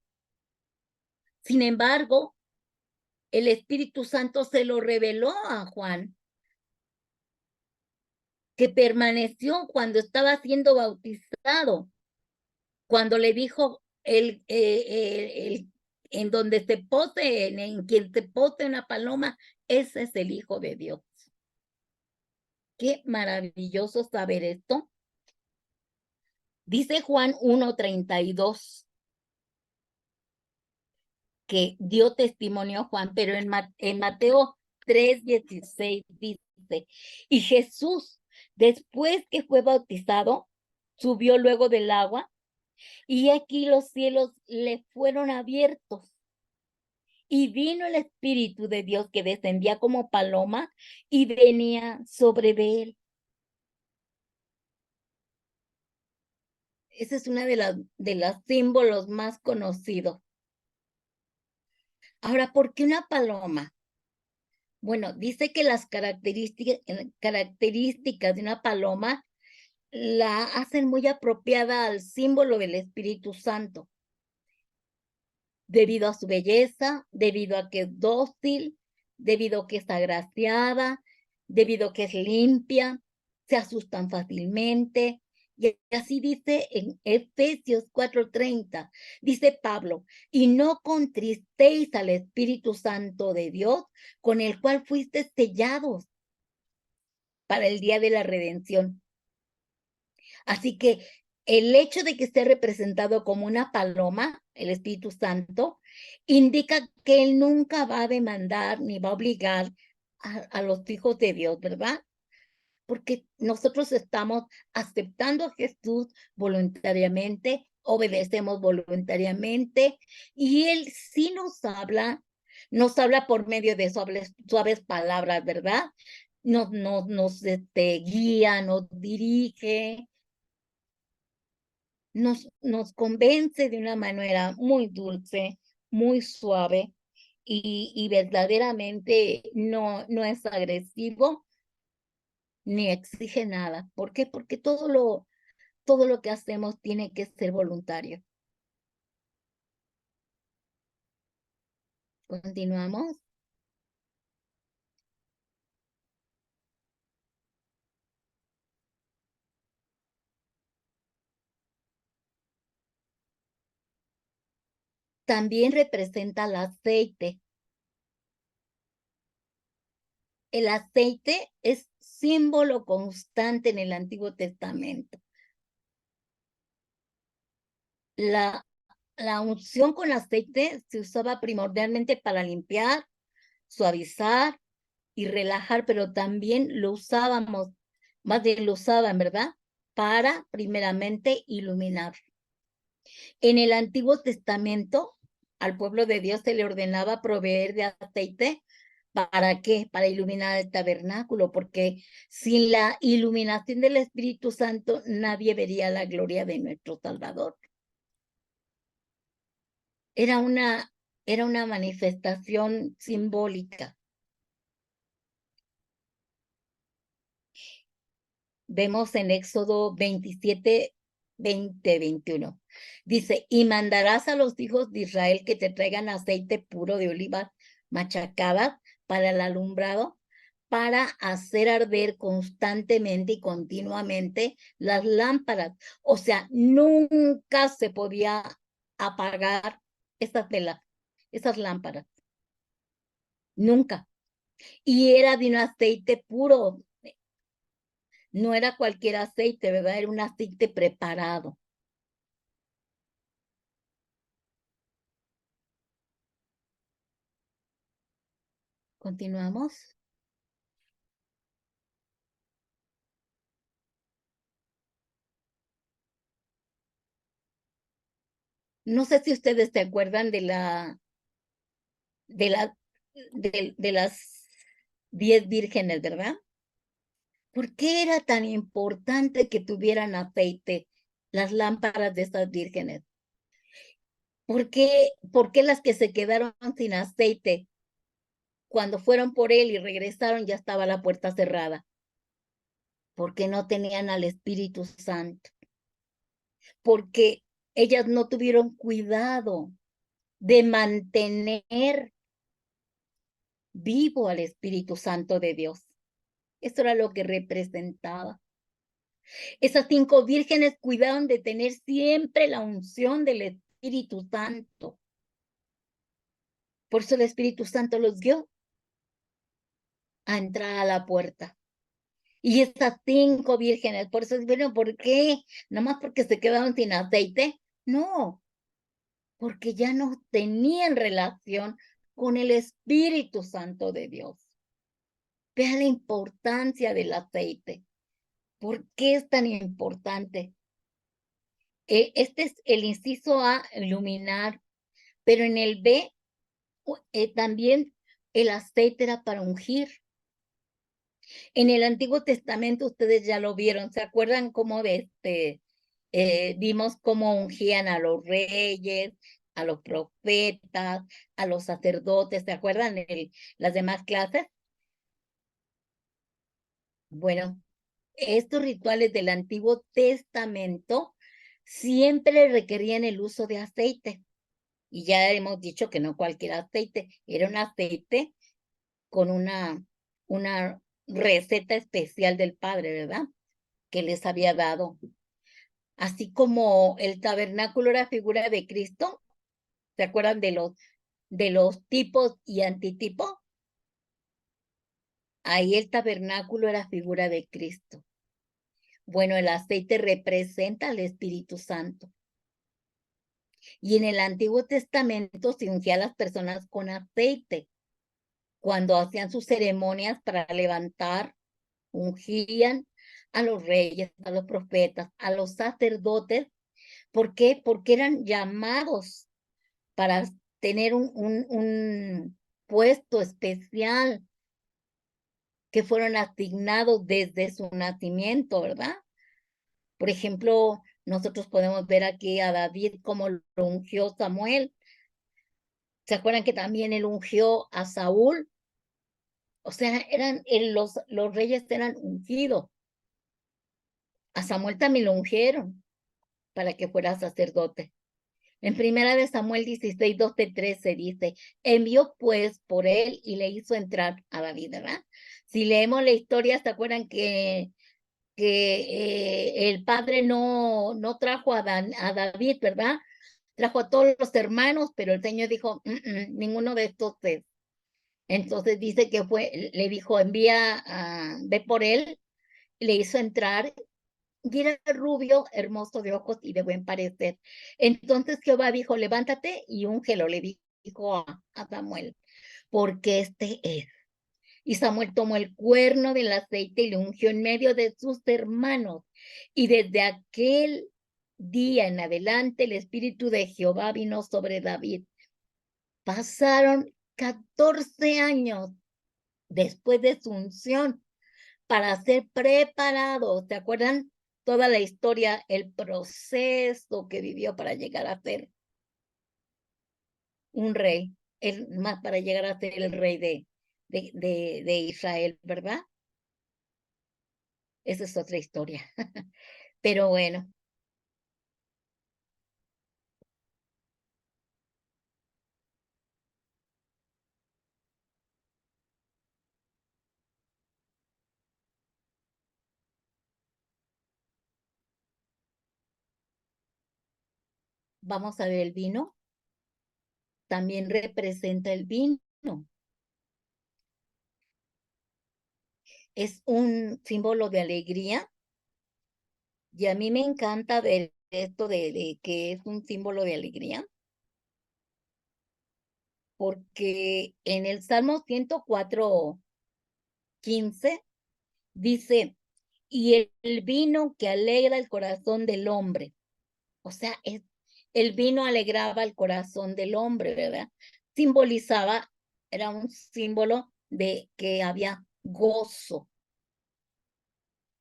Sin embargo, el Espíritu Santo se lo reveló a Juan, que permaneció cuando estaba siendo bautizado, cuando le dijo en donde se pose, en quien se pose una paloma, ese es el Hijo de Dios. Qué maravilloso saber esto. Dice Juan 1:32 que dio testimonio Juan, pero en Mateo 3:16 dice, y Jesús, después que fue bautizado, subió luego del agua, y aquí los cielos le fueron abiertos, y vino el Espíritu de Dios que descendía como paloma y venía sobre él. Esa es una de los símbolos más conocidos. Ahora, ¿por qué una paloma? Bueno, dice que las características de una paloma la hacen muy apropiada al símbolo del Espíritu Santo, debido a su belleza, debido a que es dócil, debido a que es agraciada, debido a que es limpia, se asustan fácilmente Y así dice en Efesios 4:30, dice Pablo, y no contristéis al Espíritu Santo de Dios, con el cual fuisteis sellados para el día de la redención. Así que el hecho de que esté representado como una paloma, el Espíritu Santo, indica que Él nunca va a demandar ni va a obligar a los hijos de Dios, ¿verdad? Porque nosotros estamos aceptando a Jesús voluntariamente, obedecemos voluntariamente, y Él sí nos habla por medio de suaves palabras, ¿verdad? Nos guía, nos dirige, nos convence de una manera muy dulce, muy suave, y verdaderamente no es agresivo ni exige nada. ¿Por qué? Porque todo lo que hacemos tiene que ser voluntario. Continuamos. También representa el aceite. El aceite es símbolo constante en el Antiguo Testamento. La unción con aceite se usaba primordialmente para limpiar, suavizar y relajar, pero también lo usábamos, más bien lo usaban, ¿verdad? Para primeramente iluminar. En el Antiguo Testamento, al pueblo de Dios se le ordenaba proveer de aceite. ¿Para qué? Para iluminar el tabernáculo, porque sin la iluminación del Espíritu Santo nadie vería la gloria de nuestro Salvador. Era una manifestación simbólica. Vemos en Éxodo 27, 20, 21. Dice, y mandarás a los hijos de Israel que te traigan aceite puro de olivas machacadas para el alumbrado, para hacer arder constantemente y continuamente las lámparas. O sea, nunca se podía apagar esas velas, esas lámparas. Nunca. Y era de un aceite puro. No era cualquier aceite, ¿verdad? Era un aceite preparado. Continuamos. No sé si ustedes se acuerdan de las 10 vírgenes, ¿verdad? ¿Por qué era tan importante que tuvieran aceite las lámparas de estas vírgenes? ¿Por qué las que se quedaron sin aceite, cuando fueron por él y regresaron, ya estaba la puerta cerrada? Porque no tenían al Espíritu Santo. Porque ellas no tuvieron cuidado de mantener vivo al Espíritu Santo de Dios. Eso era lo que representaba. Esas 5 vírgenes cuidaron de tener siempre la unción del Espíritu Santo. Por eso el Espíritu Santo los guió a entrar a la puerta. Y esas 5 vírgenes, por eso, bueno, ¿por qué? ¿Nada más porque se quedaron sin aceite? No, porque ya no tenían relación con el Espíritu Santo de Dios. Vea la importancia del aceite. ¿Por qué es tan importante? Este es el inciso A, iluminar, pero en el B también el aceite era para ungir. En el Antiguo Testamento ustedes ya lo vieron, ¿se acuerdan cómo vimos cómo ungían a los reyes, a los profetas, a los sacerdotes? ¿Se acuerdan las demás clases? Bueno, estos rituales del Antiguo Testamento siempre requerían el uso de aceite. Y ya hemos dicho que no cualquier aceite, era un aceite con una receta especial del padre, ¿verdad? Que les había dado. así como el tabernáculo era figura de Cristo. ¿Se acuerdan de los tipos y antitipos? Ahí el tabernáculo era figura de Cristo. Bueno, el aceite representa al Espíritu Santo. Y en el Antiguo Testamento se ungía a las personas con aceite. Cuando hacían sus ceremonias para levantar, ungían a los reyes, a los profetas, a los sacerdotes. ¿Por qué? Porque eran llamados para tener un puesto especial que fueron asignados desde su nacimiento, ¿verdad? Por ejemplo, nosotros podemos ver aquí a David como lo ungió Samuel. ¿Se acuerdan que también él ungió a Saúl? O sea, los reyes eran ungidos. A Samuel también lo ungieron para que fuera sacerdote. En primera de Samuel 16, 12, 13 dice, envió pues por él y le hizo entrar a David, ¿verdad? Si leemos la historia, ¿se acuerdan que el padre no trajo a David, ¿verdad? Trajo a todos los hermanos, pero el Señor dijo, ninguno de estos es. Entonces dice que le dijo, ve por él, le hizo entrar, y era rubio, hermoso de ojos y de buen parecer. Entonces Jehová dijo, levántate y úngelo, le dijo a Samuel, porque este es. Y Samuel tomó el cuerno del aceite y le ungió en medio de sus hermanos. Y desde aquel día en adelante el espíritu de Jehová vino sobre David. Pasaron 14 años después de su unción para ser preparado. ¿Se acuerdan? Toda la historia, el proceso que vivió para llegar a ser un rey, más para llegar a ser el rey de Israel, ¿verdad? Esa es otra historia. Pero bueno, vamos a ver el vino. También representa el vino. Es un símbolo de alegría. Y a mí me encanta ver esto de que es un símbolo de alegría. Porque en el Salmo 104, 15 dice, y el vino que alegra el corazón del hombre. O sea, el vino alegraba el corazón del hombre, ¿verdad? Simbolizaba, era un símbolo de que había gozo.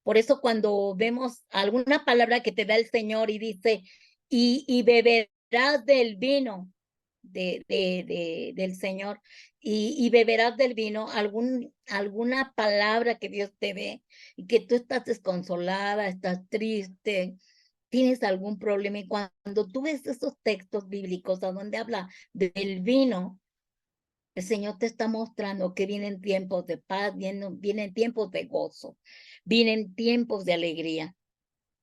Por eso cuando vemos alguna palabra que te da el Señor y dice, y beberás del vino del Señor, y beberás del vino, alguna palabra que Dios te dé, y que tú estás desconsolada, estás triste, tienes algún problema, y cuando tú ves esos textos bíblicos a donde habla del vino, el Señor te está mostrando que vienen tiempos de paz, vienen tiempos de gozo, vienen tiempos de alegría.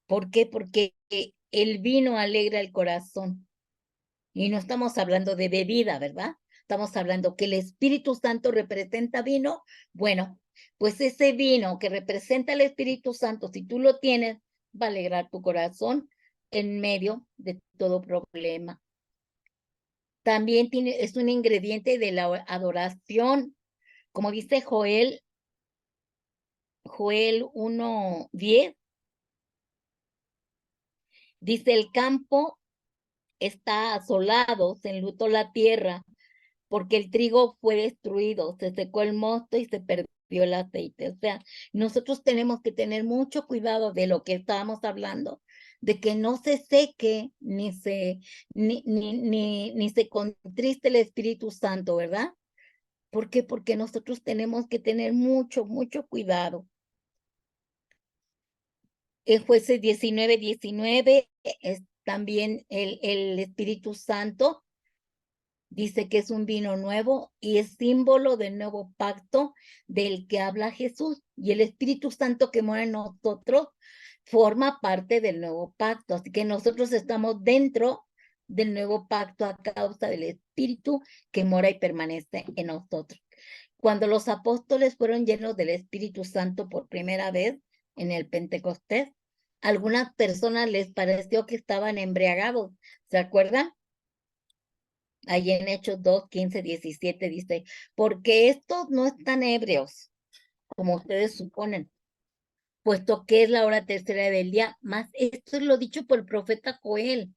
¿Por qué? Porque el vino alegra el corazón. Y no estamos hablando de bebida, ¿verdad? Estamos hablando que el Espíritu Santo representa vino. Bueno, pues ese vino que representa el Espíritu Santo, si tú lo tienes, va a alegrar tu corazón en medio de todo problema. También es un ingrediente de la adoración, como dice Joel 1:10, dice, el campo está asolado, se enlutó la tierra, porque el trigo fue destruido, se secó el mosto y se perdió el aceite. O sea, nosotros tenemos que tener mucho cuidado de lo que estábamos hablando, de que no se seque ni se contriste el Espíritu Santo, ¿verdad? ¿Por qué? Porque nosotros tenemos que tener mucho cuidado. En Jueces 19:19 es también el Espíritu Santo. Dice que es un vino nuevo y es símbolo del nuevo pacto del que habla Jesús. Y el Espíritu Santo que mora en nosotros forma parte del nuevo pacto. Así que nosotros estamos dentro del nuevo pacto a causa del Espíritu que mora y permanece en nosotros. Cuando los apóstoles fueron llenos del Espíritu Santo por primera vez en el Pentecostés, a algunas personas les pareció que estaban embriagados. ¿Se acuerdan? Ahí en Hechos 2, 15, 17 dice, porque estos no están ebrios, como ustedes suponen, puesto que es la hora tercera del día, mas esto es lo dicho por el profeta Joel.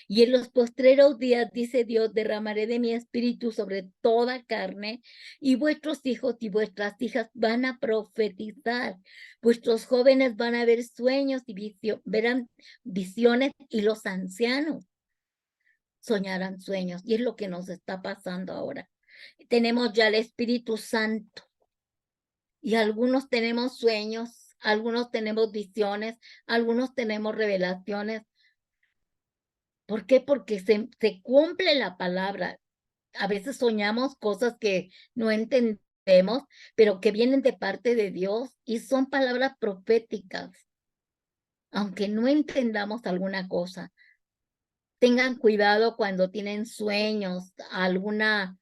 Y en los postreros días, dice Dios, derramaré de mi espíritu sobre toda carne, y vuestros hijos y vuestras hijas van a profetizar. Vuestros jóvenes van a ver sueños y verán visiones, y los ancianos soñarán sueños. Y es lo que nos está pasando ahora. Tenemos ya el Espíritu Santo, y algunos tenemos sueños, algunos tenemos visiones, algunos tenemos revelaciones. ¿Por qué? Porque se cumple la palabra. A veces soñamos cosas que no entendemos, pero que vienen de parte de Dios y son palabras proféticas. Aunque no entendamos alguna cosa, tengan cuidado cuando tienen sueños, alguna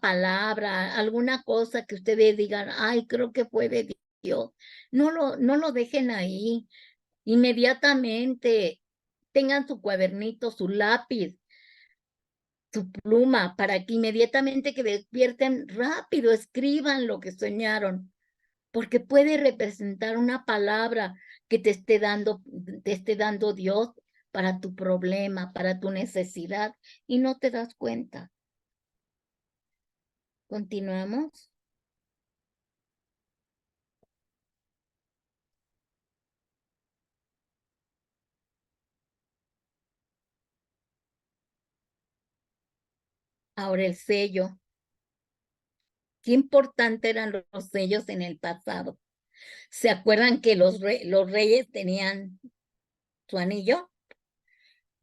palabra, alguna cosa que ustedes digan, ay, creo que fue de Dios. No lo dejen ahí. Inmediatamente tengan su cuadernito, su lápiz, su pluma, para que inmediatamente que despierten rápido escriban lo que soñaron, porque puede representar una palabra que te esté dando Dios para tu problema, para tu necesidad, y no te das cuenta. Continuamos. Ahora el sello. Qué importante eran los sellos en el pasado. ¿Se acuerdan que los reyes tenían su anillo?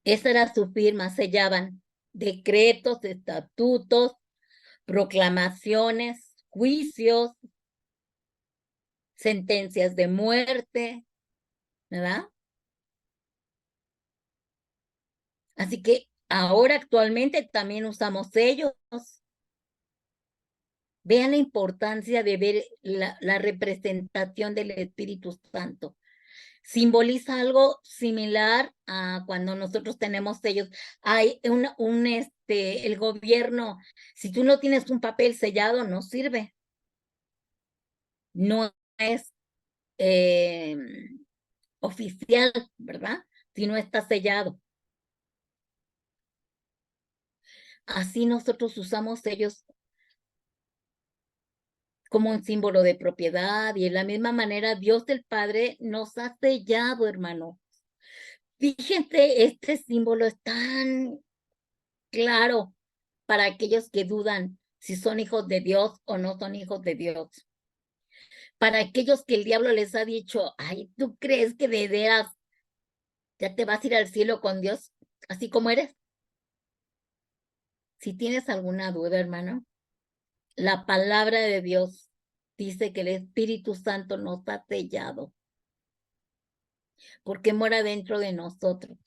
Esa era su firma, sellaban decretos, estatutos, proclamaciones, juicios, sentencias de muerte, ¿verdad? Así que ahora actualmente también usamos sellos. Vean la importancia de ver la representación del Espíritu Santo. Simboliza algo similar a cuando nosotros tenemos sellos. Hay el gobierno, si tú no tienes un papel sellado, no sirve. No es oficial, ¿verdad? Si no está sellado. Así nosotros usamos sellos como un símbolo de propiedad, y de la misma manera Dios el Padre nos ha sellado, hermano. Fíjense, este símbolo es tan claro para aquellos que dudan si son hijos de Dios o no son hijos de Dios. Para aquellos que el diablo les ha dicho, ay, ¿tú crees que de veras ya te vas a ir al cielo con Dios así como eres? Si tienes alguna duda, hermano, la palabra de Dios dice que el Espíritu Santo nos ha sellado porque mora dentro de nosotros.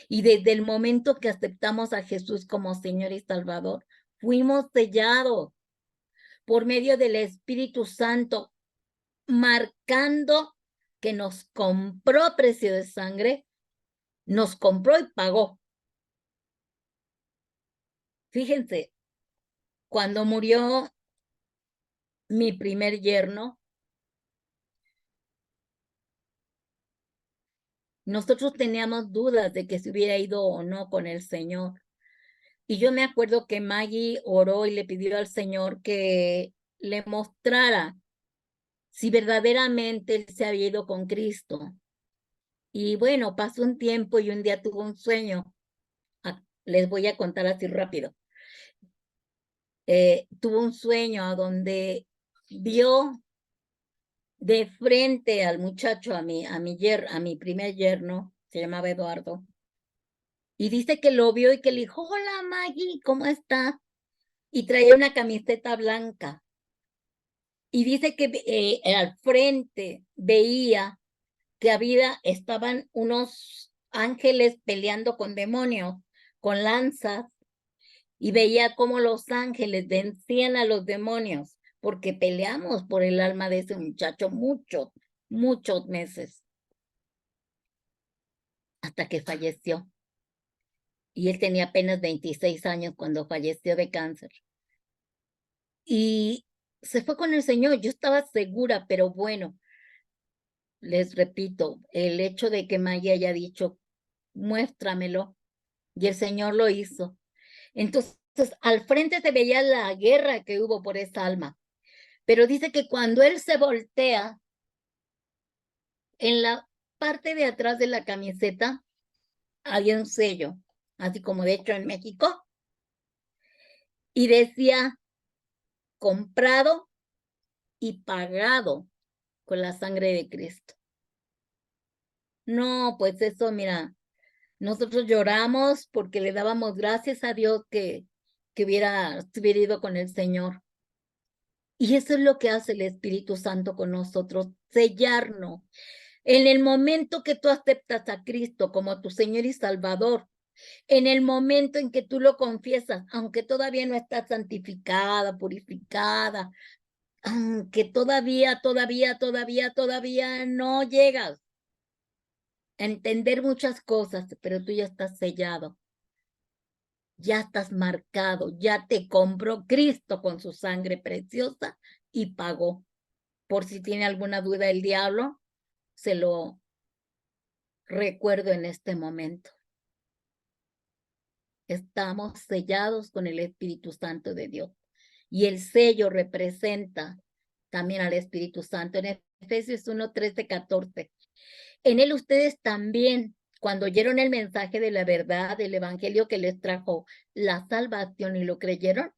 Y desde el momento que aceptamos a Jesús como Señor y Salvador, fuimos sellados por medio del Espíritu Santo, marcando que nos compró a precio de sangre, nos compró y pagó. Fíjense, cuando murió mi primer yerno, nosotros teníamos dudas de que se hubiera ido o no con el Señor. Y yo me acuerdo que Maggie oró y le pidió al Señor que le mostrara si verdaderamente él se había ido con Cristo. Y bueno, pasó un tiempo y un día tuvo un sueño. Les voy a contar así rápido. Tuvo un sueño a donde vio de frente al muchacho, a mi primer yerno, se llamaba Eduardo, y dice que lo vio y que le dijo, hola Maggie, ¿cómo estás? Y traía una camiseta blanca. Y dice que al frente veía estaban unos ángeles peleando con demonios, con lanzas, y veía cómo los ángeles vencían a los demonios, porque peleamos por el alma de ese muchacho muchos meses, hasta que falleció. Y él tenía apenas 26 años cuando falleció de cáncer. Y se fue con el Señor. Yo estaba segura, pero bueno, les repito, el hecho de que Maya haya dicho, muéstramelo, y el Señor lo hizo. Entonces, al frente se veía la guerra que hubo por esa alma. Pero dice que cuando él se voltea, en la parte de atrás de la camiseta había un sello, así como de hecho en México, y decía, comprado y pagado con la sangre de Cristo. No, pues eso, mira, nosotros lloramos porque le dábamos gracias a Dios que hubiera ido con el Señor. Y eso es lo que hace el Espíritu Santo con nosotros, sellarnos. En el momento que tú aceptas a Cristo como tu Señor y Salvador, en el momento en que tú lo confiesas, aunque todavía no estás santificada, purificada, aunque todavía no llegas a entender muchas cosas, pero tú ya estás sellado, ya estás marcado, ya te compró Cristo con su sangre preciosa y pagó. Por si tiene alguna duda el diablo, se lo recuerdo en este momento. Estamos sellados con el Espíritu Santo de Dios. Y el sello representa también al Espíritu Santo. En Efesios 1, 13, 14. En él ustedes también, cuando oyeron el mensaje de la verdad, del evangelio que les trajo la salvación y lo creyeron,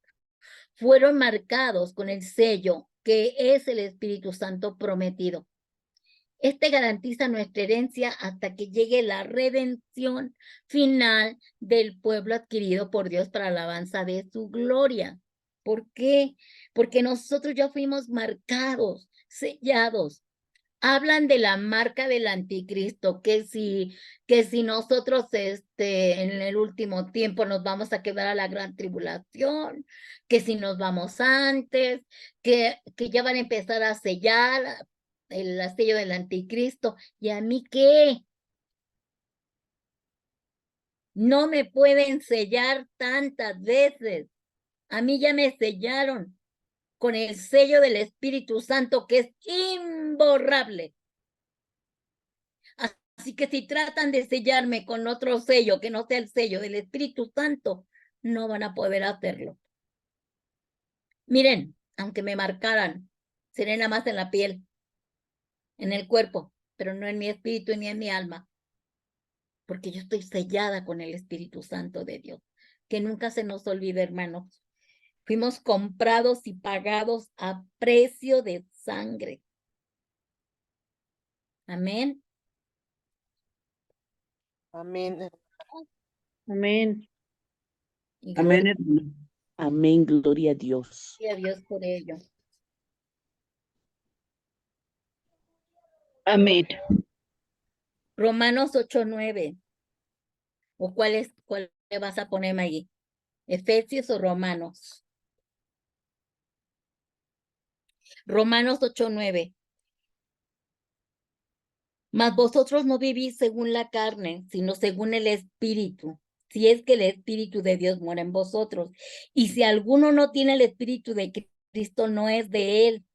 fueron marcados con el sello que es el Espíritu Santo prometido. Este garantiza nuestra herencia hasta que llegue la redención final del pueblo adquirido por Dios para la alabanza de su gloria. ¿Por qué? Porque nosotros ya fuimos marcados, sellados. Hablan de la marca del anticristo, que si nosotros en el último tiempo nos vamos a quedar a la gran tribulación, que si nos vamos antes, que ya van a empezar a sellar el sello del anticristo. ¿Y a mí qué? No me pueden sellar tantas veces. A mí ya me sellaron con el sello del Espíritu Santo, que es imborrable. Así que si tratan de sellarme con otro sello que no sea el sello del Espíritu Santo, no van a poder hacerlo. Miren, aunque me marcaran, seré nada más en la piel, en el cuerpo, pero no en mi espíritu ni en mi alma, porque yo estoy sellada con el Espíritu Santo de Dios. Que nunca se nos olvide, hermanos. Fuimos comprados y pagados a precio de sangre. Amén. Amén. Amén. Y Amén, gloria hermano. Amén, gloria a Dios. a Dios por ello. Amén. Romanos 8:9. ¿O cuál le vas a ponerme ahí? ¿Efesios o Romanos? Romanos 8:9. Mas vosotros no vivís según la carne, sino según el Espíritu, si es que el Espíritu de Dios mora en vosotros. Y si alguno no tiene el Espíritu de Cristo, no es de él.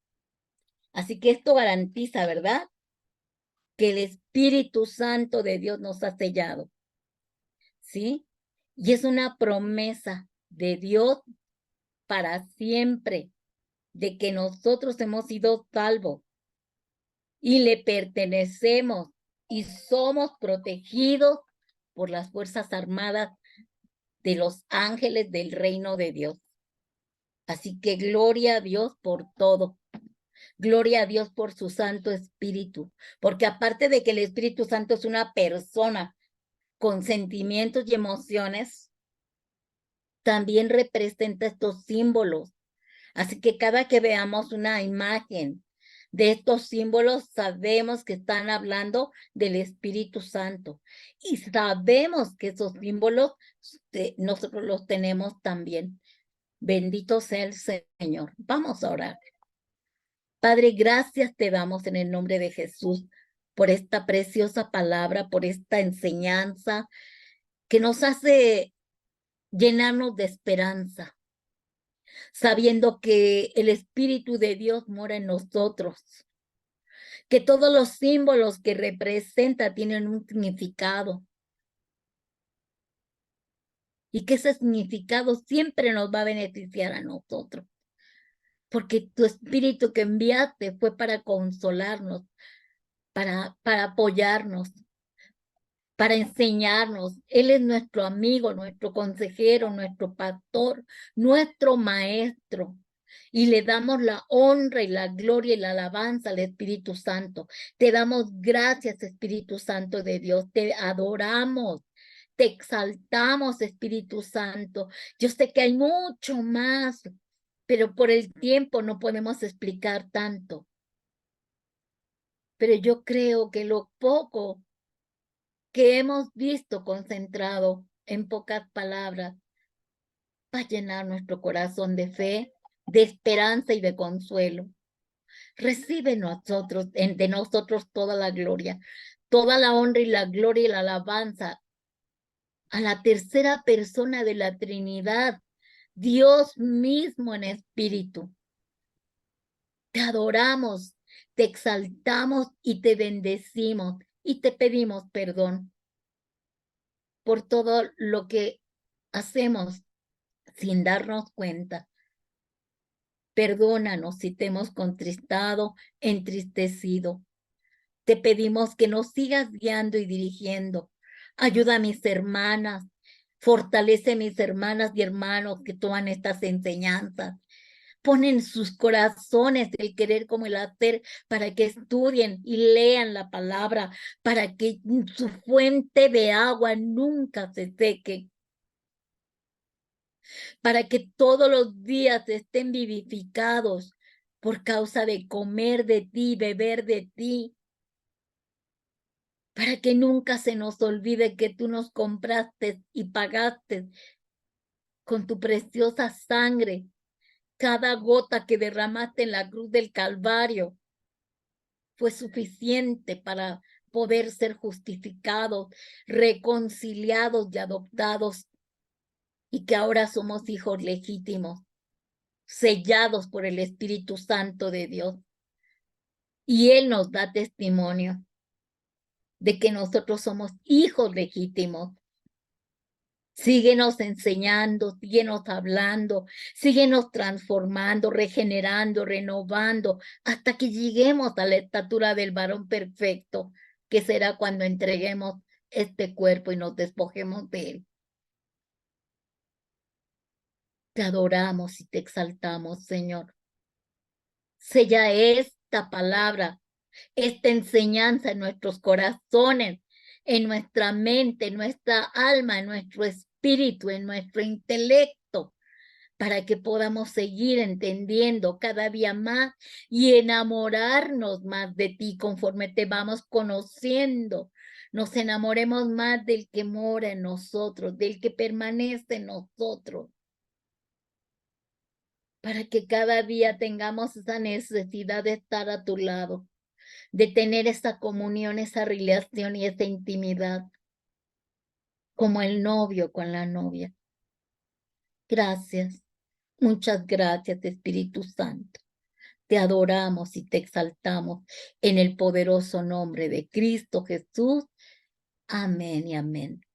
Así que esto garantiza, ¿verdad? Que el Espíritu Santo de Dios nos ha sellado. ¿Sí? Y es una promesa de Dios para siempre, de que nosotros hemos sido salvos y le pertenecemos y somos protegidos por las fuerzas armadas de los ángeles del reino de Dios. Así que gloria a Dios por todo. Gloria a Dios por su Santo Espíritu, porque aparte de que el Espíritu Santo es una persona con sentimientos y emociones, también representa estos símbolos. Así que cada que veamos una imagen de estos símbolos sabemos que están hablando del Espíritu Santo y sabemos que esos símbolos nosotros los tenemos también. Bendito sea el Señor. Vamos a orar. Padre, gracias te damos en el nombre de Jesús por esta preciosa palabra, por esta enseñanza que nos hace llenarnos de esperanza, sabiendo que el Espíritu de Dios mora en nosotros, que todos los símbolos que representa tienen un significado y que ese significado siempre nos va a beneficiar a nosotros, porque tu Espíritu que enviaste fue para consolarnos, para apoyarnos, para enseñarnos. Él es nuestro amigo, nuestro consejero, nuestro pastor, nuestro maestro. Y le damos la honra y la gloria y la alabanza al Espíritu Santo. Te damos gracias, Espíritu Santo de Dios. Te adoramos. Te exaltamos, Espíritu Santo. Yo sé que hay mucho más, pero por el tiempo no podemos explicar tanto. Pero yo creo que lo poco que hemos visto concentrado en pocas palabras va a llenar nuestro corazón de fe, de esperanza y de consuelo. Recibe de nosotros toda la gloria, toda la honra y la gloria y la alabanza a la tercera persona de la Trinidad, Dios mismo en espíritu. Te adoramos, te exaltamos y te bendecimos y te pedimos perdón por todo lo que hacemos sin darnos cuenta. Perdónanos si te hemos contristado, entristecido. Te pedimos que nos sigas guiando y dirigiendo. Ayuda a mis hermanas, fortalece a mis hermanas y hermanos que toman estas enseñanzas. Pon en sus corazones el querer como el hacer para que estudien y lean la palabra, para que su fuente de agua nunca se seque, para que todos los días estén vivificados por causa de comer de ti, beber de ti, para que nunca se nos olvide que tú nos compraste y pagaste con tu preciosa sangre cada gota que derramaste en la cruz del Calvario fue suficiente para poder ser justificados, reconciliados y adoptados, y que ahora somos hijos legítimos, sellados por el Espíritu Santo de Dios. Y Él nos da testimonio de que nosotros somos hijos legítimos. Síguenos enseñando, síguenos hablando, síguenos transformando, regenerando, renovando, hasta que lleguemos a la estatura del varón perfecto, que será cuando entreguemos este cuerpo y nos despojemos de él. Te adoramos y te exaltamos, Señor. Sella esta palabra, esta enseñanza en nuestros corazones, en nuestra mente, en nuestra alma, en nuestro espíritu, en nuestro intelecto, para que podamos seguir entendiendo cada día más y enamorarnos más de ti conforme te vamos conociendo. Nos enamoremos más del que mora en nosotros, del que permanece en nosotros, para que cada día tengamos esa necesidad de estar a tu lado, de tener esa comunión, esa relación y esa intimidad, como el novio con la novia. Gracias, muchas gracias, Espíritu Santo. Te adoramos y te exaltamos en el poderoso nombre de Cristo Jesús. Amén y amén.